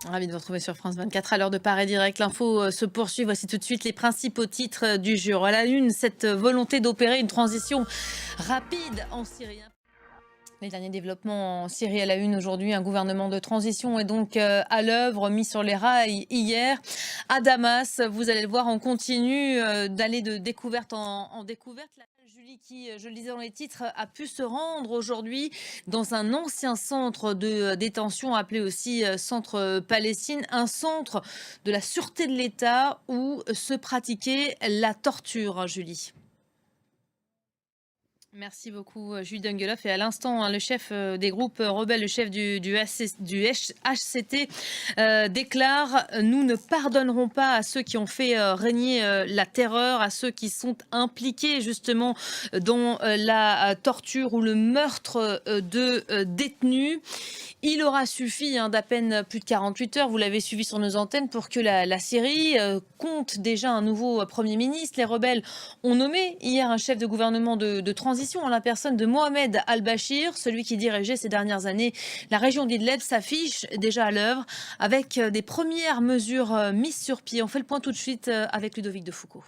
Ravi de vous retrouver sur France 24 à l'heure de Paris Direct. L'info se poursuit. Voici tout de suite les principaux titres du jour. À la une, cette volonté d'opérer une transition rapide en Syrie. Les derniers développements en Syrie à la une aujourd'hui. Un gouvernement de transition est donc à l'œuvre, mis sur les rails hier à Damas. Vous allez le voir, on continue d'aller de découverte en découverte. Julie, qui, je le disais dans les titres, a pu se rendre aujourd'hui dans un ancien centre de détention appelé aussi centre Palestine, un centre de la sûreté de l'État où se pratiquait la torture, hein, Julie. Merci beaucoup, Julie Dungeloff. Et à l'instant, hein, le chef des groupes rebelles, le chef du HCT, déclare nous ne pardonnerons pas à ceux qui ont fait régner la terreur, à ceux qui sont impliqués justement dans la torture ou le meurtre de détenus. Il aura suffi d'à peine plus de 48 heures, vous l'avez suivi sur nos antennes, pour que la Syrie compte déjà un nouveau Premier ministre. Les rebelles ont nommé hier un chef de gouvernement de transition en la personne de Mohamed al-Bashir, celui qui dirigeait ces dernières années la région d'Idlib, s'affiche déjà à l'œuvre avec des premières mesures mises sur pied. On fait le point tout de suite avec Ludovic de Foucault.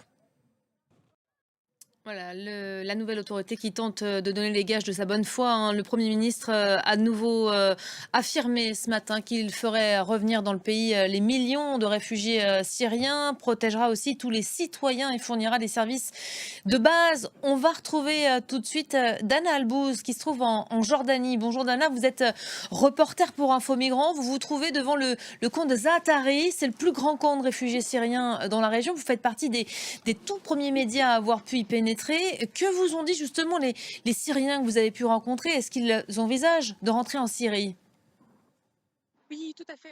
Voilà, la nouvelle autorité qui tente de donner les gages de sa bonne foi, hein. Le Premier ministre a de nouveau affirmé ce matin qu'il ferait revenir dans le pays les millions de réfugiés syriens, protégera aussi tous les citoyens et fournira des services de base. On va retrouver tout de suite Dana Albouz qui se trouve en Jordanie. Bonjour Dana, vous êtes reporter pour Info Migrants. Vous vous trouvez devant le camp de Zaatari. C'est le plus grand camp de réfugiés syriens dans la région. Vous faites partie des tout premiers médias à avoir pu y pénétrer. Que vous ont dit justement les Syriens que vous avez pu rencontrer? Est-ce qu'ils envisagent de rentrer en Syrie? Oui, tout à fait.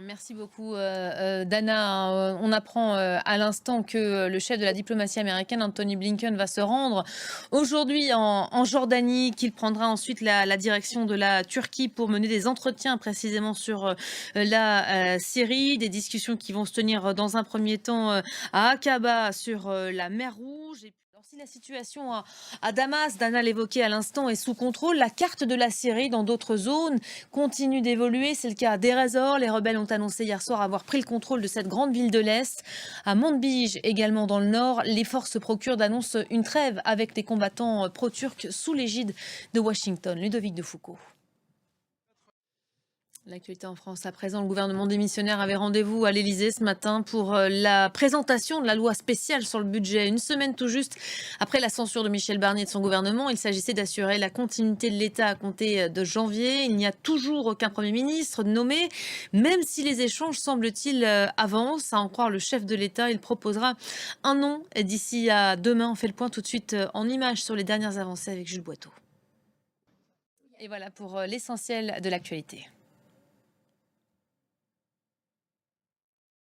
Merci beaucoup, Dana. On apprend à l'instant que le chef de la diplomatie américaine, Anthony Blinken, va se rendre aujourd'hui en Jordanie, qu'il prendra ensuite la direction de la Turquie pour mener des entretiens précisément sur la Syrie, des discussions qui vont se tenir dans un premier temps à Aqaba sur la mer Rouge. Alors, si la situation à Damas, Dana l'évoquait à l'instant, est sous contrôle, la carte de la Syrie dans d'autres zones continue d'évoluer. C'est le cas à Deir ez-Zor. Les rebelles ont annoncé hier soir avoir pris le contrôle de cette grande ville de l'Est. À Manbij, également dans le nord, les forces kurdes annoncent une trêve avec les combattants pro-turcs sous l'égide de Washington. Ludovic de Foucault. L'actualité en France à présent, le gouvernement démissionnaire avait rendez-vous à l'Elysée ce matin pour la présentation de la loi spéciale sur le budget. Une semaine tout juste après la censure de Michel Barnier et de son gouvernement, il s'agissait d'assurer la continuité de l'État à compter de janvier. Il n'y a toujours aucun Premier ministre nommé, même si les échanges, semble-t-il, avancent. À en croire le chef de l'État, il proposera un nom d'ici à demain. On fait le point tout de suite en images sur les dernières avancées avec Jules Boiteau. Et voilà pour l'essentiel de l'actualité.